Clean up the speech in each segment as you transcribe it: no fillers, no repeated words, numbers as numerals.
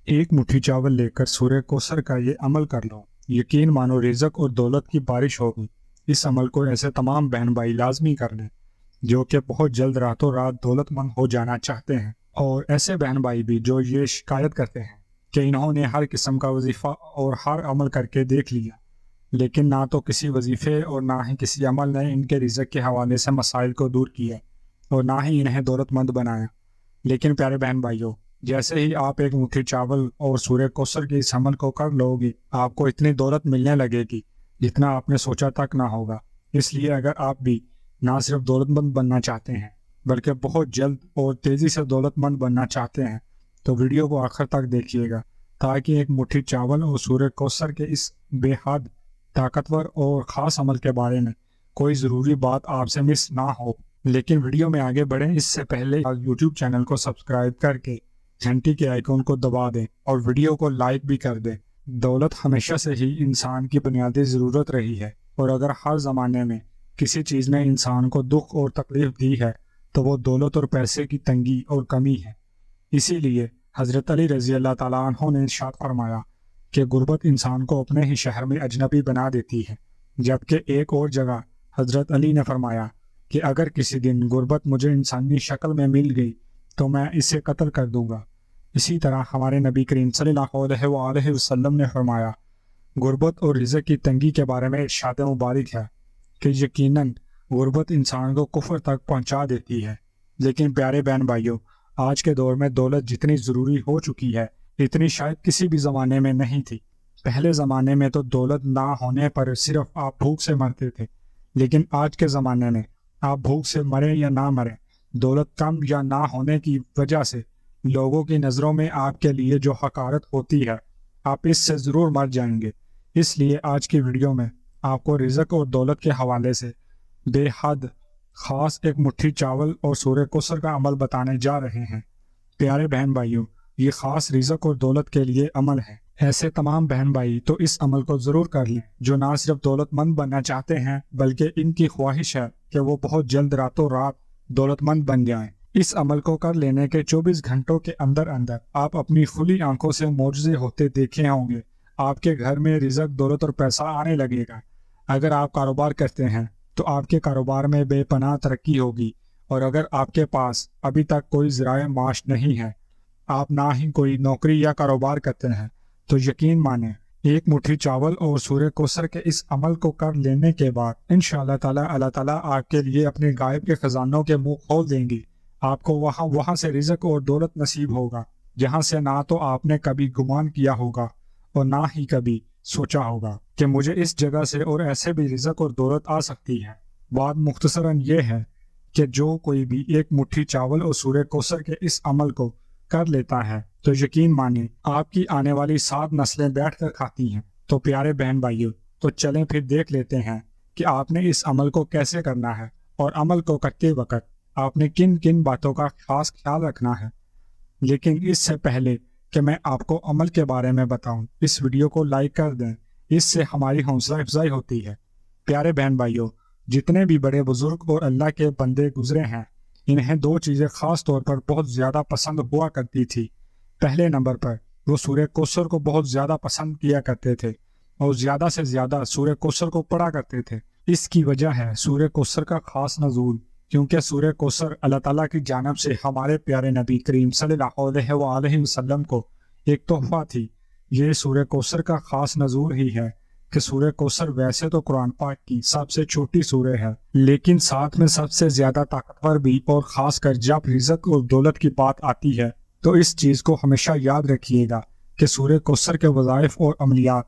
ایک مٹھی چاول لے کر سورہ کوثر کا یہ عمل کر لو، یقین مانو رزق اور دولت کی بارش ہوگی۔ اس عمل کو ایسے تمام بہن بھائی لازمی کر لیں جو کہ بہت جلد راتوں رات دولت مند ہو جانا چاہتے ہیں، اور ایسے بہن بھائی بھی جو یہ شکایت کرتے ہیں کہ انہوں نے ہر قسم کا وظیفہ اور ہر عمل کر کے دیکھ لیا، لیکن نہ تو کسی وظیفے اور نہ ہی کسی عمل نے ان کے رزق کے حوالے سے مسائل کو دور کیا اور نہ ہی انہیں دولت مند بنایا۔ لیکن پیارے بہن بھائیوں، جیسے ہی آپ ایک مٹھی چاول اور سورہ کوثر کے اس عمل کو کر لو گی، آپ کو اتنی دولت ملنے لگے گی جتنا آپ نے سوچا تک نہ ہوگا۔ اس لیے اگر آپ بھی نہ صرف دولت مند بننا چاہتے ہیں بلکہ بہت جلد اور تیزی سے دولت مند بننا چاہتے ہیں تو ویڈیو کو آخر تک دیکھیے گا، تاکہ ایک مٹھی چاول اور سورہ کوثر کے اس بے حد طاقتور اور خاص عمل کے بارے میں کوئی ضروری بات آپ سے مس نہ ہو۔ لیکن ویڈیو میں آگے بڑھیں اس سے پہلے یوٹیوب چینل کو سبسکرائب کر کے گھنٹی کے آئیکن کو دبا دیں اور ویڈیو کو لائک بھی کر دیں۔ دولت ہمیشہ سے ہی انسان کی بنیادی ضرورت رہی ہے، اور اگر ہر زمانے میں کسی چیز نے انسان کو دکھ اور تکلیف دی ہے تو وہ دولت اور پیسے کی تنگی اور کمی ہے۔ اسی لیے حضرت علی رضی اللہ تعالیٰ عنہ نے ارشاد فرمایا کہ غربت انسان کو اپنے ہی شہر میں اجنبی بنا دیتی ہے، جبکہ ایک اور جگہ حضرت علی نے فرمایا کہ اگر کسی دن غربت مجھے انسانی شکل میں مل گئی تو میں اسے قتل کر دوں گا۔ اسی طرح ہمارے نبی کریم صلی اللہ علیہ وآلہ وسلم نے فرمایا، غربت اور رزق کی تنگی کے بارے میں ارشاد مبارک ہے کہ یقیناً غربت انسان کو کفر تک پہنچا دیتی ہے۔ لیکن پیارے بہن بھائیوں، آج کے دور میں دولت جتنی ضروری ہو چکی ہے اتنی شاید کسی بھی زمانے میں نہیں تھی۔ پہلے زمانے میں تو دولت نہ ہونے پر صرف آپ بھوک سے مرتے تھے، لیکن آج کے زمانے میں آپ بھوک سے مریں یا نہ مریں، دولت کم یا نہ ہونے کی وجہ سے لوگوں کی نظروں میں آپ کے لیے جو حقارت ہوتی ہے، آپ اس سے ضرور مر جائیں گے۔ اس لیے آج کی ویڈیو میں آپ کو رزق اور دولت کے حوالے سے بے حد خاص ایک مٹھی چاول اور سورہ کوثر کا عمل بتانے جا رہے ہیں۔ پیارے بہن بھائیوں، یہ خاص رزق اور دولت کے لیے عمل ہے۔ ایسے تمام بہن بھائی تو اس عمل کو ضرور کر لیں جو نہ صرف دولت مند بننا چاہتے ہیں بلکہ ان کی خواہش ہے کہ وہ بہت جلد راتوں رات دولت مند بن جائیں۔ اس عمل کو کر لینے کے 24 گھنٹوں کے اندر اندر آپ اپنی کھلی آنکھوں سے معجزے ہوتے دیکھے ہوں گے۔ آپ کے گھر میں رزق، دولت اور پیسہ آنے لگے گا۔ اگر آپ کاروبار کرتے ہیں تو آپ کے کاروبار میں بے پناہ ترقی ہوگی، اور اگر آپ کے پاس ابھی تک کوئی ذرائع معاش نہیں ہے، آپ نہ ہی کوئی نوکری یا کاروبار کرتے ہیں، تو یقین مانیں ایک مٹھی چاول اور سورہ کوثر کے اس عمل کو کر لینے کے بعد انشاءاللہ تعالیٰ اللہ تعالیٰ آپ کے لیے اپنے غائب کے خزانوں کے منہ کھول دیں گی۔ آپ کو وہاں سے رزق اور دولت نصیب ہوگا جہاں سے نہ تو آپ نے کبھی گمان کیا ہوگا اور نہ ہی کبھی سوچا ہوگا کہ مجھے اس جگہ سے اور ایسے بھی رزق اور دولت آ سکتی ہے۔ بات مختصراً یہ ہے کہ جو کوئی بھی ایک مٹھی چاول اور سورہ کوثر کے اس عمل کو کر لیتا ہے تو یقین مانیں آپ کی آنے والی 7 نسلیں بیٹھ کر کھاتی ہیں۔ تو پیارے بہن بھائیوں، تو چلیں پھر دیکھ لیتے ہیں کہ آپ نے اس عمل کو کیسے کرنا ہے، اور عمل کو کرتے وقت آپ نے کن کن باتوں کا خاص خیال رکھنا ہے۔ لیکن اس سے پہلے کہ میں آپ کو عمل کے بارے میں بتاؤں، اس ویڈیو کو لائک کر دیں، اس سے ہماری حوصلہ افزائی ہوتی ہے۔ پیارے بہن بھائیوں، جتنے بھی بڑے بزرگ اور اللہ کے بندے گزرے ہیں، انہیں 2 چیزیں خاص طور پر بہت زیادہ پسند ہوا کرتی تھی۔ پہلے نمبر پر وہ سورہ کوثر کو بہت زیادہ پسند کیا کرتے تھے اور زیادہ سے زیادہ سورہ کوثر کو پڑھا کرتے تھے۔ اس کی وجہ ہے سورہ کوثر کا خاص نزول، کیونکہ سورہ کوثر اللہ تعالیٰ کی جانب سے ہمارے پیارے نبی کریم صلی اللہ علیہ وآلہ وسلم کو ایک تحفہ تھی۔ یہ سورہ کوثر کا خاص نزول ہی ہے کہ سورہ کوثر ویسے تو قرآن پاک کی سب سے چھوٹی سورہ ہے، لیکن ساتھ میں سب سے زیادہ طاقتور بھی، اور خاص کر جب رزق اور دولت کی بات آتی ہے تو اس چیز کو ہمیشہ یاد رکھیے گا کہ سورہ کوثر کے وظائف اور عملیات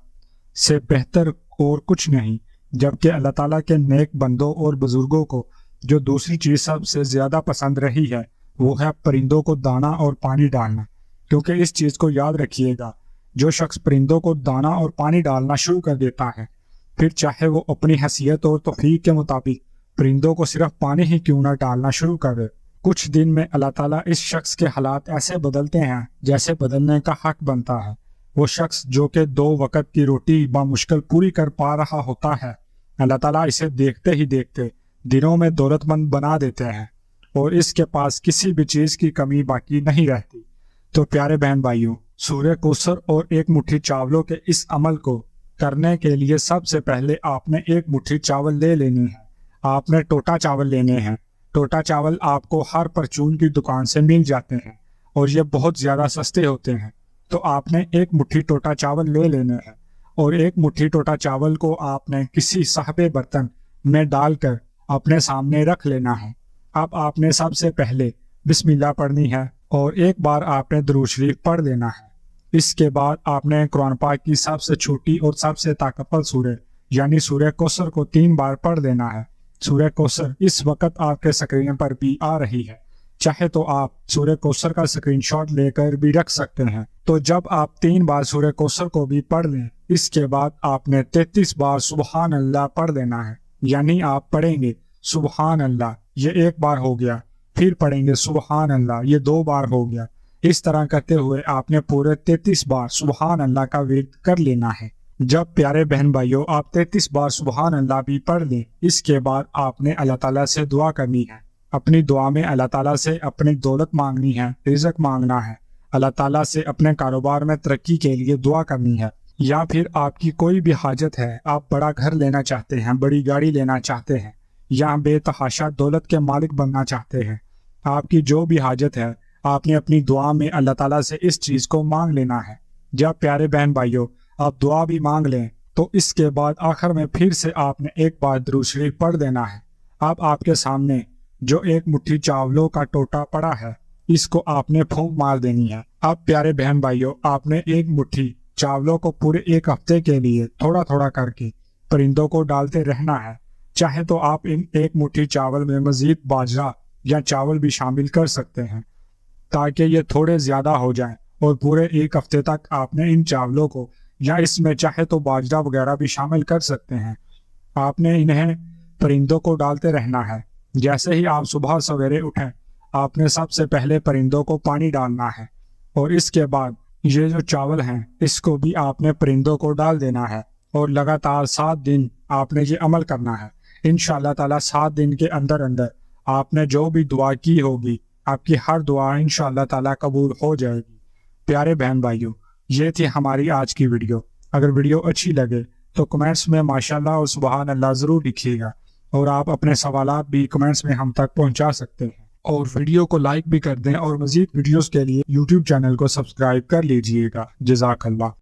سے بہتر اور کچھ نہیں، جبکہ اللہ تعالیٰ کے نیک بندوں اور بزرگوں کو جو دوسری چیز سب سے زیادہ پسند رہی ہے وہ ہے پرندوں کو دانا اور پانی ڈالنا۔ کیونکہ اس چیز کو یاد رکھیے گا، جو شخص پرندوں کو دانا اور پانی ڈالنا شروع کر دیتا ہے، پھر چاہے وہ اپنی حیثیت اور توفیق کے مطابق پرندوں کو صرف پانی ہی کیوں نہ ڈالنا شروع کر دے، کچھ دن میں اللہ تعالیٰ اس شخص کے حالات ایسے بدلتے ہیں جیسے بدلنے کا حق بنتا ہے۔ وہ شخص جو کہ 2 وقت کی روٹی بمشکل پوری کر پا رہا ہوتا ہے، اللہ تعالیٰ اسے دیکھتے ہی دیکھتے دنوں میں دولت مند بنا دیتے ہیں، اور اس کے پاس کسی بھی چیز کی کمی باقی نہیں رہتی۔ تو پیارے بہن بھائیوں، سورہ کوثر اور ایک مٹھی چاولوں کے اس عمل کو کرنے کے لیے سب سے پہلے آپ نے ایک مٹھی چاول لے لینی ہے۔ آپ نے ٹوٹا چاول لینے ہیں۔ ٹوٹا چاول آپ کو ہر پرچون کی دکان سے مل جاتے ہیں اور یہ بہت زیادہ سستے ہوتے ہیں۔ تو آپ نے ایک مٹھی ٹوٹا چاول لے لینے ہیں اور ایک مٹھی ٹوٹا چاول کو آپ نے کسی صاحب برتن میں ڈال کر اپنے سامنے رکھ لینا ہے۔ اب آپ نے سب سے پہلے بسم اللہ پڑھنی ہے اور ایک بار آپ نے درود شریف پڑھ لینا ہے۔ اس کے بعد آپ نے قرآن پاک کی سب سے چھوٹی اور سب سے طاقتور سورہ یعنی سورہ کوثر کو 3 بار پڑھ دینا ہے۔ سورہ کوثر اس وقت آپ کے سکرین پر بھی آ رہی ہے، چاہے تو آپ سورہ کوثر کا سکرین شاٹ لے کر بھی رکھ سکتے ہیں۔ تو جب آپ 3 بار سورہ کوثر کو بھی پڑھ لیں، اس کے بعد آپ نے 33 بار سبحان اللہ پڑھ دینا ہے، یعنی آپ پڑھیں گے سبحان اللہ، یہ 1 بار ہو گیا، پھر پڑھیں گے سبحان اللہ، یہ 2 بار ہو گیا۔ اس طرح کرتے ہوئے آپ نے پورے 33 بار سبحان اللہ کا ورد کر لینا ہے۔ جب پیارے بہن بھائیوں آپ 33 بار سبحان اللہ بھی پڑھ لیں، اس کے بعد آپ نے اللہ تعالیٰ سے دعا کرنی ہے۔ اپنی دعا میں اللہ تعالیٰ سے اپنی دولت مانگنی ہے، رزق مانگنا ہے، اللہ تعالیٰ سے اپنے کاروبار میں ترقی کے لیے دعا کرنی ہے، یا پھر آپ کی کوئی بھی حاجت ہے، آپ بڑا گھر لینا چاہتے ہیں، بڑی گاڑی لینا چاہتے ہیں، یا بے تحاشا دولت کے مالک بننا چاہتے ہیں، آپ کی جو بھی حاجت ہے آپ نے اپنی دعا میں اللہ تعالیٰ سے اس چیز کو مانگ لینا ہے۔ جب پیارے بہن بھائیوں آپ دعا بھی مانگ لیں تو اس کے بعد آخر میں پھر سے آپ نے ایک بار درود شریف پڑھ دینا ہے۔ اب آپ کے سامنے جو ایک مٹھی چاولوں کا ٹوٹا پڑا ہے، اس کو آپ نے پھونک مار دینی ہے۔ اب پیارے بہن بھائیوں آپ نے ایک مٹھی چاولوں کو پورے 1 ہفتے کے لیے تھوڑا تھوڑا کر کے پرندوں کو ڈالتے رہنا ہے۔ چاہے تو آپ ان ایک مٹھی چاول میں مزید باجرہ یا چاول بھی شامل کر سکتے ہیں تاکہ یہ تھوڑے زیادہ ہو جائیں، اور پورے 1 ہفتے تک آپ نے ان چاولوں کو، یا اس میں چاہے تو باجرہ وغیرہ بھی شامل کر سکتے ہیں، آپ نے انہیں پرندوں کو ڈالتے رہنا ہے۔ جیسے ہی آپ صبح سویرے اٹھیں آپ نے سب سے پہلے پرندوں کو پانی ڈالنا ہے، اور اس کے بعد یہ جو چاول ہیں اس کو بھی آپ نے پرندوں کو ڈال دینا ہے، اور لگاتار 7 دن آپ نے یہ عمل کرنا ہے۔ انشاءاللہ تعالیٰ 7 دن کے اندر اندر آپ نے جو بھی دعا کی ہوگی آپ کی ہر دعا انشاءاللہ تعالیٰ قبول ہو جائے گی۔ پیارے بہن بھائیوں یہ تھی ہماری آج کی ویڈیو۔ اگر ویڈیو اچھی لگے تو کمنٹس میں ماشاءاللہ اور سبحان اللہ ضرور لکھیے گا، اور آپ اپنے سوالات بھی کمنٹس میں ہم تک پہنچا سکتے ہیں، اور ویڈیو کو لائک بھی کر دیں، اور مزید ویڈیوز کے لیے یوٹیوب چینل کو سبسکرائب کر لیجئے گا۔ جزاک اللہ۔